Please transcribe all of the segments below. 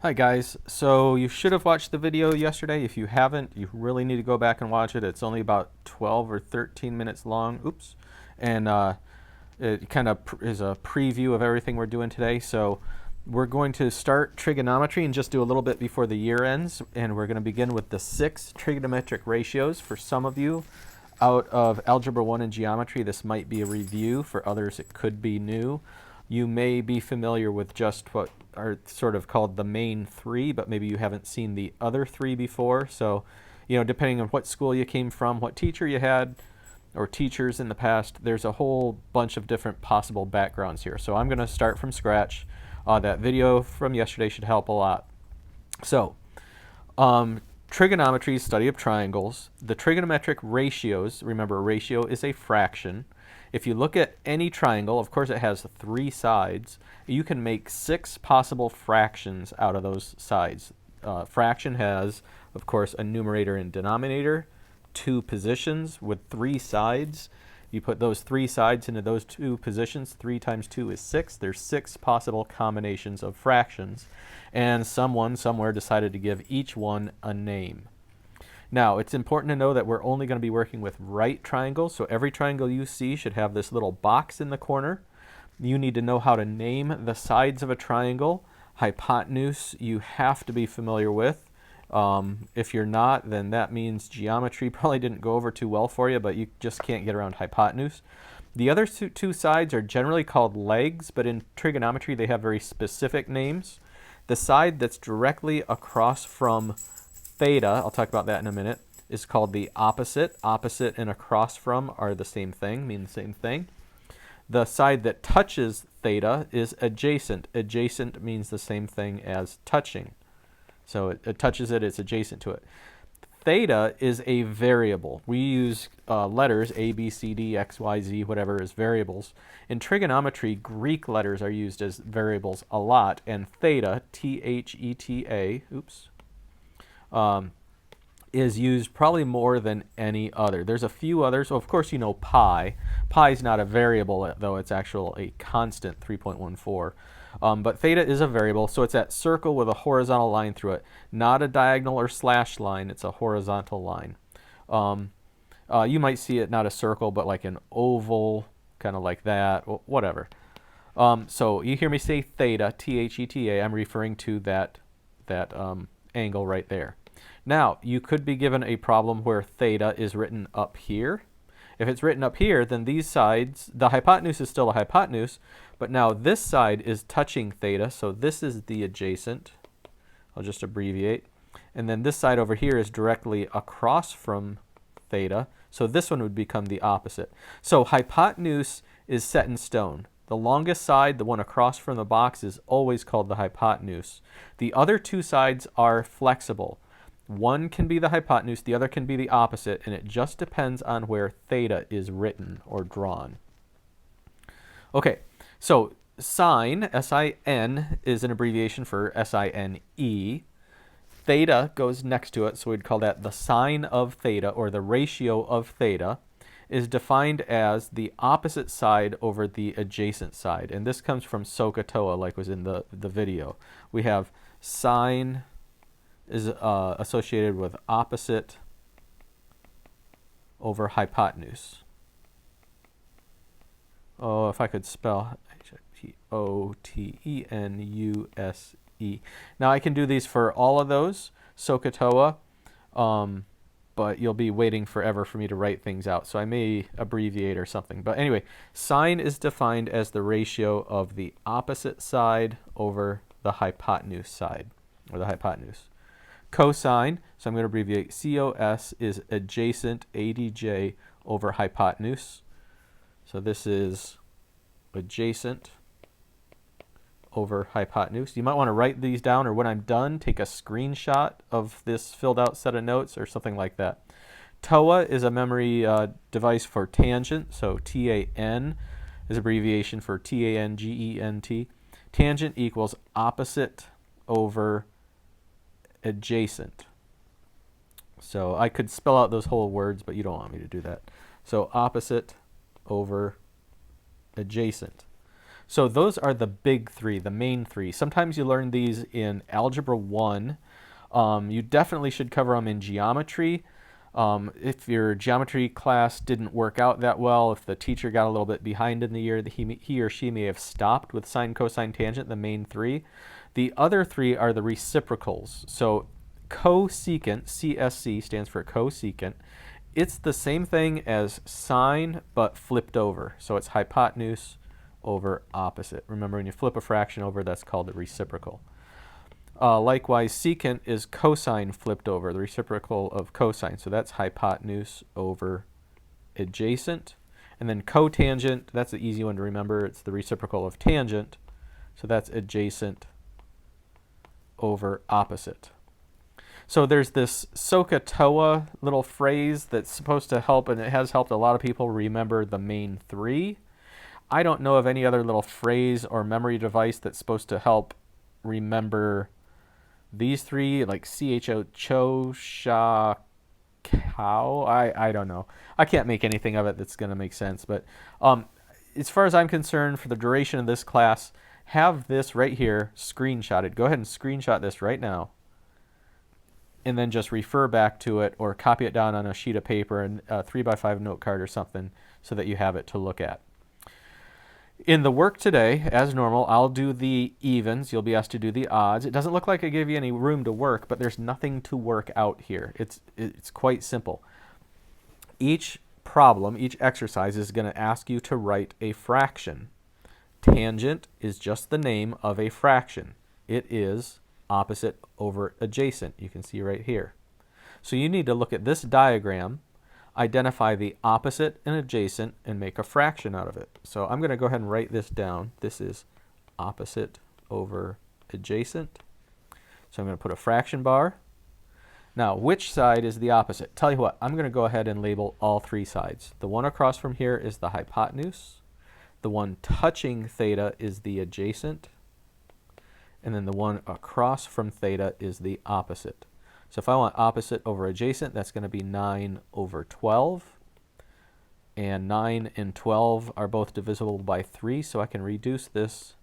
Hi guys, so you should have watched the video yesterday. If you haven't, you really need to go back and watch it. It's only about 12 or 13 minutes long. Oops. And it kind of is a preview of everything we're doing today. So we're going to start trigonometry and just do a little bit before the year ends. And we're going to begin with the 6 trigonometric ratios. For some of you out of Algebra 1 and Geometry, this might be a review. For others, it could be new. You may be familiar with just what are sort of called the main 3, but maybe you haven't seen the other 3 before. So, depending on what school you came from, what teacher you had, or teachers in the past, there's a whole bunch of different possible backgrounds here. So I'm going to start from scratch. That video from yesterday should help a lot. So, trigonometry is study of triangles. The trigonometric ratios, remember a ratio is a fraction. If you look at any triangle, of course it has 3 sides. You can make 6 possible fractions out of those sides. Fraction has, of course, a numerator and denominator, 2 positions with 3 sides. You put those 3 sides into those 2 positions. 3 times 2 is 6. There's 6 possible combinations of fractions. And someone somewhere decided to give each one a name. Now, it's important to know that we're only going to be working with right triangles, so every triangle you see should have this little box in the corner. You need to know how to name the sides of a triangle. Hypotenuse you have to be familiar with. If you're not, then that means geometry probably didn't go over too well for you, but you just can't get around hypotenuse. The other two sides are generally called legs, but in trigonometry they have very specific names. The side that's directly across from theta, I'll talk about that in a minute, is called the opposite. Opposite and across from are the same thing, mean the same thing. The side that touches theta is adjacent. Adjacent means the same thing as touching. So it touches it, it's adjacent to it. Theta is a variable. We use letters A, B, C, D, X, Y, Z, whatever as variables. In trigonometry, Greek letters are used as variables a lot, and theta, T-H-E-T-A, is used probably more than any other. There's a few others. So of course, you know pi. Pi is not a variable, though it's actually a constant, 3.14. But theta is a variable, so it's that circle with a horizontal line through it. Not a diagonal or slash line, it's a horizontal line. You might see it not a circle, but like an oval, kind of like that, whatever. So you hear me say theta, T-H-E-T-A, I'm referring to that angle right there. Now, you could be given a problem where theta is written up here. If it's written up here, then these sides, the hypotenuse is still a hypotenuse, but now this side is touching theta, so this is the adjacent. I'll just abbreviate. And then this side over here is directly across from theta, so this one would become the opposite. So hypotenuse is set in stone. The longest side, the one across from the box, is always called the hypotenuse. The other 2 sides are flexible. One can be the hypotenuse, the other can be the opposite, and it just depends on where theta is written or drawn. Okay, so sine, S-I-N, is an abbreviation for S-I-N-E. Theta goes next to it, so we'd call that the sine of theta, or the ratio of theta, is defined as the opposite side over the adjacent side. And this comes from SOHCAHTOA, like was in the video. We have sine is associated with opposite over hypotenuse. Oh, if I could spell H-I-P-O-T-E-N-U-S-E. Now I can do these for all of those, SOHCAHTOA, but you'll be waiting forever for me to write things out, so I may abbreviate or something. But anyway, sine is defined as the ratio of the opposite side over the hypotenuse side, or the hypotenuse. Cosine, so I'm going to abbreviate COS, is adjacent ADJ over hypotenuse. So this is adjacent over hypotenuse. You might want to write these down, or when I'm done, take a screenshot of this filled out set of notes or something like that. TOA is a memory device for tangent, so TAN is abbreviation for TANGENT. Tangent equals opposite over adjacent. So I could spell out those whole words, but you don't want me to do that. So opposite over adjacent. So those are the big three, the main three. Sometimes you learn these in Algebra 1. You definitely should cover them in geometry. If your geometry class didn't work out that well, if the teacher got a little bit behind in the year, he or she may have stopped with sine, cosine, tangent, the main three. The other three are the reciprocals. So cosecant, CSC stands for cosecant. It's the same thing as sine, but flipped over. So it's hypotenuse over opposite. Remember, when you flip a fraction over, that's called the reciprocal. Likewise, secant is cosine flipped over, the reciprocal of cosine. So that's hypotenuse over adjacent. And then cotangent, that's the easy one to remember. It's the reciprocal of tangent. So that's adjacent over opposite. So there's this SOHCAHTOA little phrase that's supposed to help, and it has helped a lot of people remember the main three. I don't know of any other little phrase or memory device that's supposed to help remember these three, like CHO, cho, sha, cow. I don't know. I can't make anything of it that's going to make sense. But as far as I'm concerned, for the duration of this class, have this right here screenshotted. Go ahead and screenshot this right now, and then just refer back to it or copy it down on a sheet of paper and a 3x5 note card or something so that you have it to look at. In the work today, as normal, I'll do the evens. You'll be asked to do the odds. It doesn't look like I give you any room to work, but there's nothing to work out here. It's quite simple. Each problem, each exercise is going to ask you to write a fraction. Tangent is just the name of a fraction. It is opposite over adjacent. You can see right here. So you need to look at this diagram, identify the opposite and adjacent, and make a fraction out of it. So I'm going to go ahead and write this down. This is opposite over adjacent. So I'm going to put a fraction bar. Now, which side is the opposite? Tell you what, I'm going to go ahead and label all three sides. The one across from here is the hypotenuse. The one touching theta is the adjacent. And then the one across from theta is the opposite. So if I want opposite over adjacent, that's going to be 9 over 12. And 9 and 12 are both divisible by 3, so I can reduce this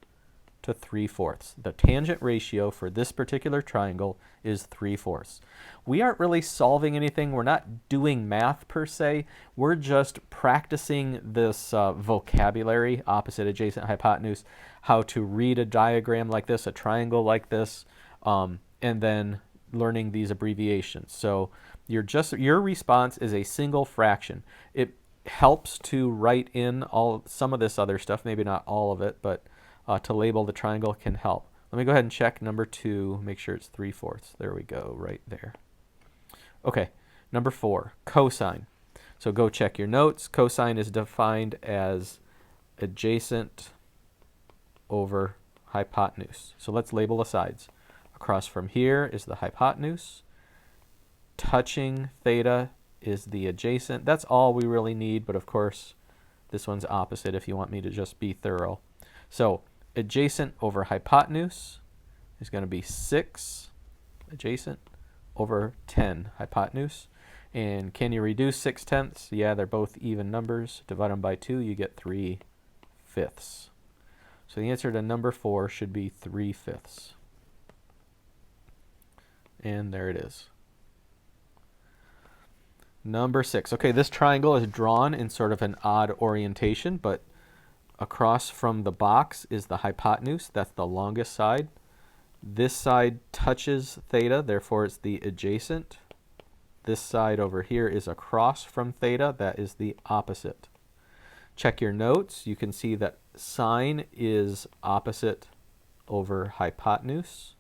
to 3/4. The tangent ratio for this particular triangle is 3/4. We aren't really solving anything. We're not doing math per se. We're just practicing this vocabulary, opposite, adjacent, hypotenuse, how to read a diagram like this, a triangle like this, and then learning these abbreviations. So your response is a single fraction. It helps to write in some of this other stuff, maybe not all of it, but to label the triangle can help. Let me go ahead and check number 2, make sure it's 3/4. There we go, right there. Okay, number 4, cosine. So go check your notes. Cosine is defined as adjacent over hypotenuse. So let's label the sides. Across from here is the hypotenuse. Touching theta is the adjacent. That's all we really need, but of course, this one's opposite if you want me to just be thorough. So adjacent over hypotenuse is going to be 6 adjacent over 10 hypotenuse. And can you reduce 6/10? Yeah, they're both even numbers. Divide them by 2, you get 3/5. So the answer to number 4 should be 3/5. And there it is. Number 6. Okay, this triangle is drawn in sort of an odd orientation, but across from the box is the hypotenuse. That's the longest side. This side touches theta, therefore it's the adjacent. This side over here is across from theta. That is the opposite. Check your notes. You can see that sine is opposite over hypotenuse.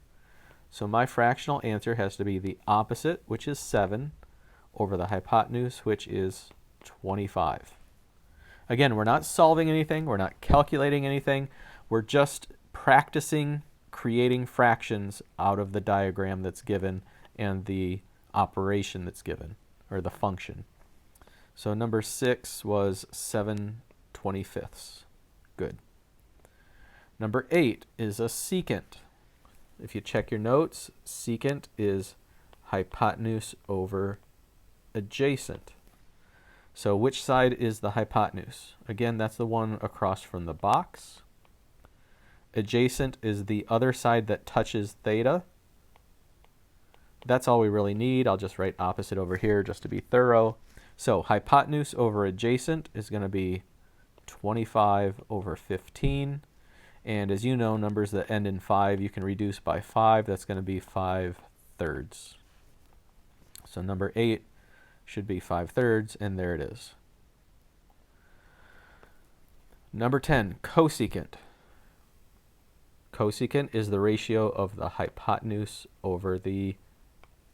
So my fractional answer has to be the opposite, which is 7, over the hypotenuse, which is 25. Again, we're not solving anything. We're not calculating anything. We're just practicing creating fractions out of the diagram that's given and the operation that's given, or the function. So number 6 was 7/25. Good. Number 8 is a secant. If you check your notes, secant is hypotenuse over adjacent. So which side is the hypotenuse? Again, that's the one across from the box. Adjacent is the other side that touches theta. That's all we really need. I'll just write opposite over here just to be thorough. So hypotenuse over adjacent is going to be 25 over 15. And as you know, numbers that end in 5 you can reduce by 5. That's going to be 5/3. So number 8 should be 5/3, and there it is. Number 10, cosecant. Cosecant is the ratio of the hypotenuse over the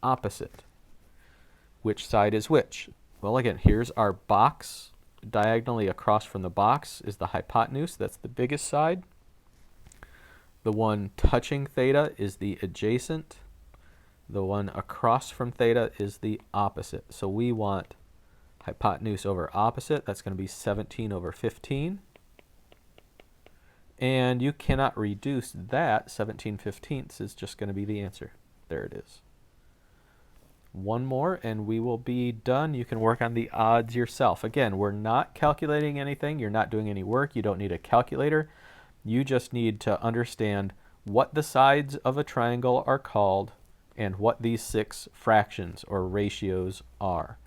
opposite. Which side is which? Well, again, here's our box. Diagonally across from the box is the hypotenuse. That's the biggest side. The one touching theta is the adjacent. The one across from theta is the opposite. So we want hypotenuse over opposite. That's going to be 17 over 15. And you cannot reduce that. 17/15 is just going to be the answer. There it is. One more and we will be done. You can work on the odds yourself. Again, we're not calculating anything. You're not doing any work. You don't need a calculator. You just need to understand what the sides of a triangle are called and what these 6 fractions or ratios are.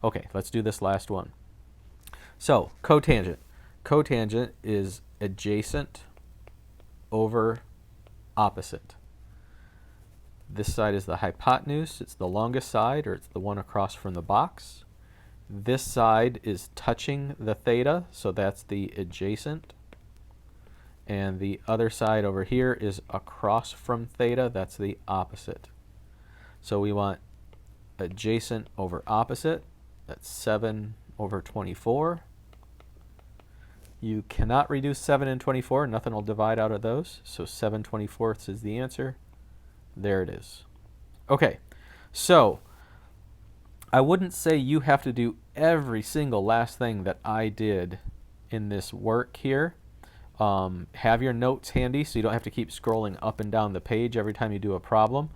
Okay, let's do this last one. So, cotangent. Cotangent is adjacent over opposite. This side is the hypotenuse. It's the longest side, or it's the one across from the box. This side is touching the theta, so that's the adjacent. And the other side over here is across from theta. That's the opposite. So we want adjacent over opposite. That's 7 over 24. You cannot reduce 7 and 24. Nothing will divide out of those. So 7/24 is the answer. There it is. Okay, so I wouldn't say you have to do every single last thing that I did in this work here. Have your notes handy so you don't have to keep scrolling up and down the page every time you do a problem.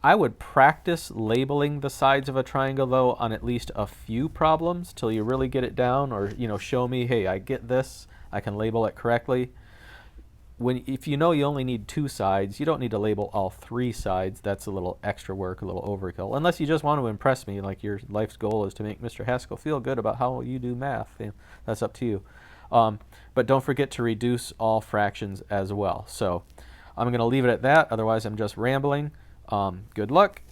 I would practice labeling the sides of a triangle though on at least a few problems till you really get it down, or show me, hey, I get this, I can label it correctly. If you know you only need 2 sides, you don't need to label all 3 sides. That's a little extra work, a little overkill. Unless you just want to impress me, like your life's goal is to make Mr. Haskell feel good about how you do math. That's up to you. But don't forget to reduce all fractions as well. So I'm going to leave it at that. Otherwise, I'm just rambling. Good luck.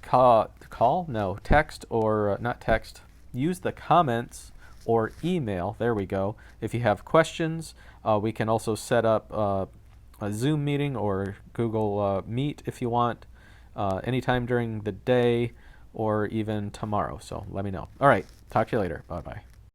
Text or not text. Use the comments or email. There we go. If you have questions, we can also set up a Zoom meeting or Google Meet if you want, anytime during the day or even tomorrow. So let me know. All right. Talk to you later. Bye-bye.